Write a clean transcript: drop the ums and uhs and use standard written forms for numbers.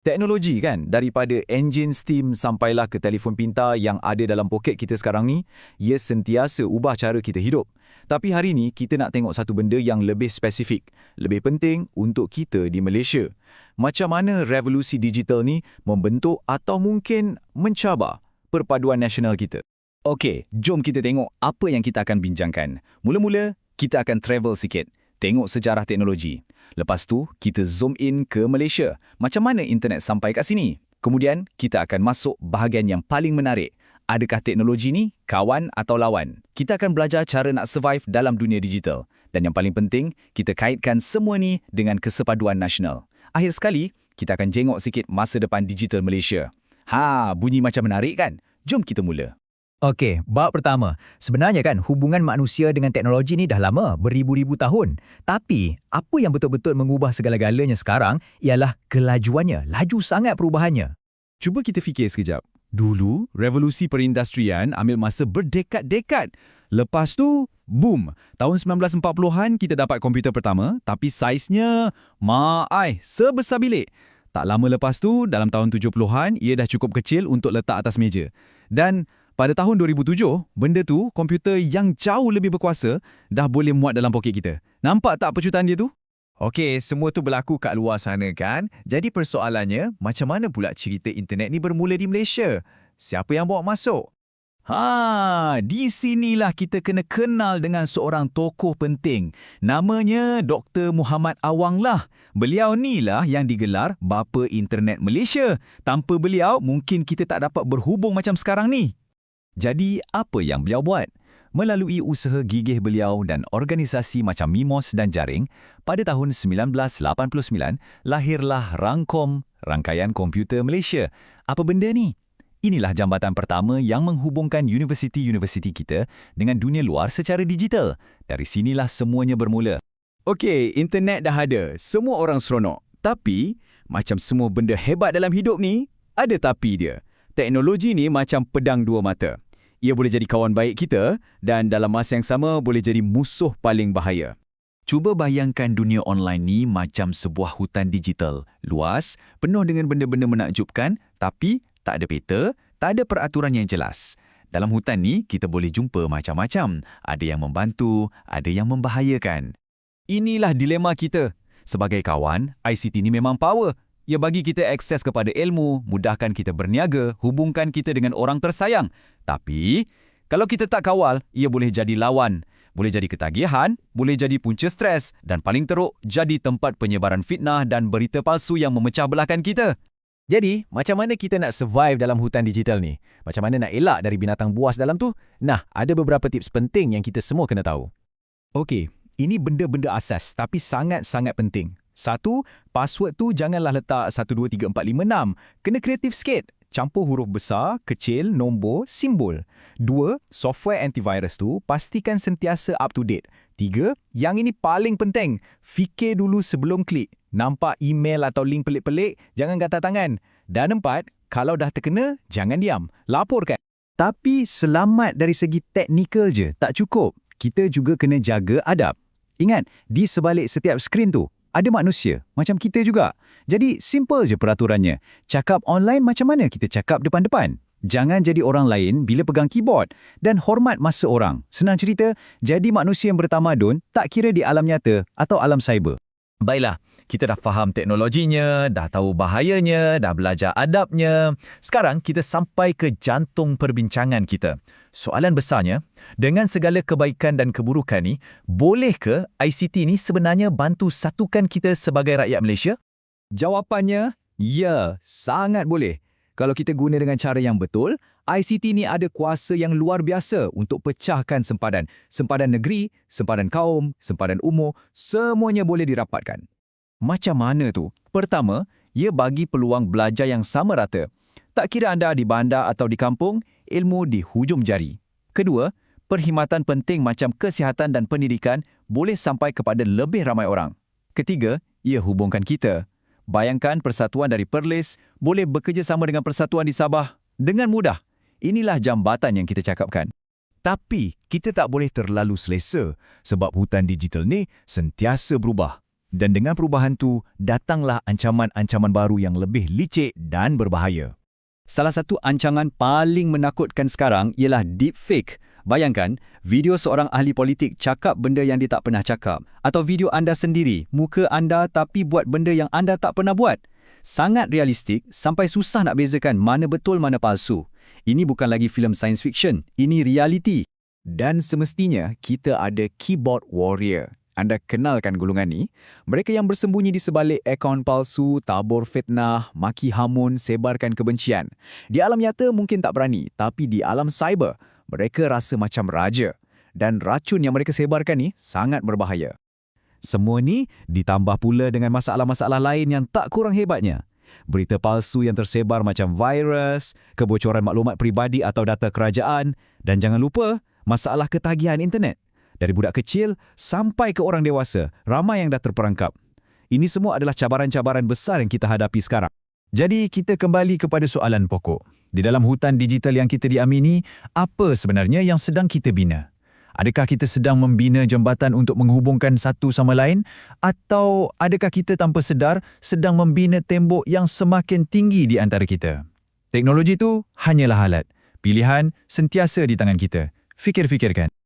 Teknologi kan, daripada enjin steam sampailah ke telefon pintar yang ada dalam poket kita sekarang ni, ia sentiasa ubah cara kita hidup. Tapi hari ni kita nak tengok satu benda yang lebih spesifik, lebih penting untuk kita di Malaysia. Macam mana revolusi digital ni membentuk atau mungkin mencabar perpaduan nasional kita. Okey, jom kita tengok apa yang kita akan bincangkan. Mula-mula, kita akan travel sikit. Tengok sejarah teknologi. Lepas tu, kita zoom in ke Malaysia. Macam mana internet sampai kat sini? Kemudian, kita akan masuk bahagian yang paling menarik. Adakah teknologi ni kawan atau lawan? Kita akan belajar cara nak survive dalam dunia digital. Dan yang paling penting, kita kaitkan semua ni dengan kesepaduan nasional. Akhir sekali, kita akan jengok sikit masa depan digital Malaysia. Bunyi macam menarik kan? Jom kita mula. Okey, bab pertama. Sebenarnya kan hubungan manusia dengan teknologi ni dah lama, beribu-ribu tahun. Tapi, apa yang betul-betul mengubah segala-galanya sekarang ialah kelajuannya. Laju sangat perubahannya. Cuba kita fikir sekejap. Dulu, revolusi perindustrian ambil masa berdekad-dekad. Lepas tu, boom. Tahun 1940-an kita dapat komputer pertama, tapi saiznya, sebesar bilik. Tak lama lepas tu, dalam tahun 70-an, ia dah cukup kecil untuk letak atas meja. Dan pada tahun 2007, benda tu, komputer yang jauh lebih berkuasa, dah boleh muat dalam poket kita. Nampak tak pecutan dia tu? Okey, semua tu berlaku kat luar sana kan? Jadi persoalannya, macam mana pula cerita internet ni bermula di Malaysia? Siapa yang bawa masuk? Di sinilah kita kena kenal dengan seorang tokoh penting. Namanya Dr. Muhammad Awang lah. Beliau ni lah yang digelar Bapa Internet Malaysia. Tanpa beliau, mungkin kita tak dapat berhubung macam sekarang ni. Jadi, apa yang beliau buat? Melalui usaha gigih beliau dan organisasi macam MIMOS dan Jaring, pada tahun 1989, lahirlah RANKOM, Rangkaian Komputer Malaysia. Apa benda ni? Inilah jambatan pertama yang menghubungkan universiti-universiti kita dengan dunia luar secara digital. Dari sinilah semuanya bermula. Okey, internet dah ada. Semua orang seronok. Tapi, macam semua benda hebat dalam hidup ni, ada tapi dia. Teknologi ni macam pedang dua mata. Ia boleh jadi kawan baik kita dan dalam masa yang sama boleh jadi musuh paling bahaya. Cuba bayangkan dunia online ni macam sebuah hutan digital. Luas, penuh dengan benda-benda menakjubkan, tapi tak ada peta, tak ada peraturan yang jelas. Dalam hutan ni, kita boleh jumpa macam-macam. Ada yang membantu, ada yang membahayakan. Inilah dilema kita. Sebagai kawan, ICT ni memang power. Ia bagi kita akses kepada ilmu, mudahkan kita berniaga, hubungkan kita dengan orang tersayang. Tapi, kalau kita tak kawal, ia boleh jadi lawan. Boleh jadi ketagihan, boleh jadi punca stres dan paling teruk, jadi tempat penyebaran fitnah dan berita palsu yang memecah belahkan kita. Jadi, macam mana kita nak survive dalam hutan digital ni? Macam mana nak elak dari binatang buas dalam tu? Nah, ada beberapa tips penting yang kita semua kena tahu. Okey, ini benda-benda asas tapi sangat-sangat penting. 1. Password tu janganlah letak 123456. Kena kreatif sikit. Campur huruf besar, kecil, nombor, simbol. 2. Software antivirus tu pastikan sentiasa up to date. 3. Yang ini paling penting. Fikir dulu sebelum klik. Nampak email atau link pelik-pelik, jangan gatal tangan. Dan 4. Kalau dah terkena, jangan diam. Laporkan. Tapi selamat dari segi teknikal je, tak cukup. Kita juga kena jaga adab. Ingat, di sebalik setiap skrin tu, ada manusia, macam kita juga. Jadi, simple je peraturannya. Cakap online macam mana kita cakap depan-depan. Jangan jadi orang lain bila pegang keyboard. Dan hormat masa orang. Senang cerita, jadi manusia yang bertamadun tak kira di alam nyata atau alam cyber. Baiklah, kita dah faham teknologinya, dah tahu bahayanya, dah belajar adabnya. Sekarang kita sampai ke jantung perbincangan kita. Soalan besarnya, dengan segala kebaikan dan keburukan ni, boleh ke ICT ni sebenarnya bantu satukan kita sebagai rakyat Malaysia? Jawapannya, ya, sangat boleh. Kalau kita guna dengan cara yang betul, ICT ni ada kuasa yang luar biasa untuk pecahkan sempadan. Sempadan negeri, sempadan kaum, sempadan umur, semuanya boleh dirapatkan. Macam mana tu? Pertama, ia bagi peluang belajar yang sama rata. Tak kira anda di bandar atau di kampung, ilmu di hujung jari. Kedua, perkhidmatan penting macam kesihatan dan pendidikan boleh sampai kepada lebih ramai orang. Ketiga, ia hubungkan kita. Bayangkan persatuan dari Perlis boleh bekerjasama dengan persatuan di Sabah dengan mudah. Inilah jambatan yang kita cakapkan. Tapi, kita tak boleh terlalu selesa sebab hutan digital ni sentiasa berubah. Dan dengan perubahan tu, datanglah ancaman-ancaman baru yang lebih licik dan berbahaya. Salah satu ancaman paling menakutkan sekarang ialah deepfake. Bayangkan, video seorang ahli politik cakap benda yang dia tak pernah cakap. Atau video anda sendiri, muka anda tapi buat benda yang anda tak pernah buat. Sangat realistik sampai susah nak bezakan mana betul mana palsu. Ini bukan lagi filem science fiction, ini realiti. Dan semestinya kita ada keyboard warrior. Anda kenalkan golongan ni? Mereka yang bersembunyi di sebalik akaun palsu, tabur fitnah, maki hamun, sebarkan kebencian. Di alam nyata mungkin tak berani, tapi di alam cyber, mereka rasa macam raja. Dan racun yang mereka sebarkan ni sangat berbahaya. Semua ni ditambah pula dengan masalah-masalah lain yang tak kurang hebatnya. Berita palsu yang tersebar macam virus, kebocoran maklumat peribadi atau data kerajaan, dan jangan lupa masalah ketagihan internet. Dari budak kecil sampai ke orang dewasa, ramai yang dah terperangkap. Ini semua adalah cabaran-cabaran besar yang kita hadapi sekarang. Jadi kita kembali kepada soalan pokok. Di dalam hutan digital yang kita diamini, apa sebenarnya yang sedang kita bina? Adakah kita sedang membina jambatan untuk menghubungkan satu sama lain? Atau adakah kita tanpa sedar sedang membina tembok yang semakin tinggi di antara kita? Teknologi itu hanyalah alat. Pilihan sentiasa di tangan kita. Fikir-fikirkan.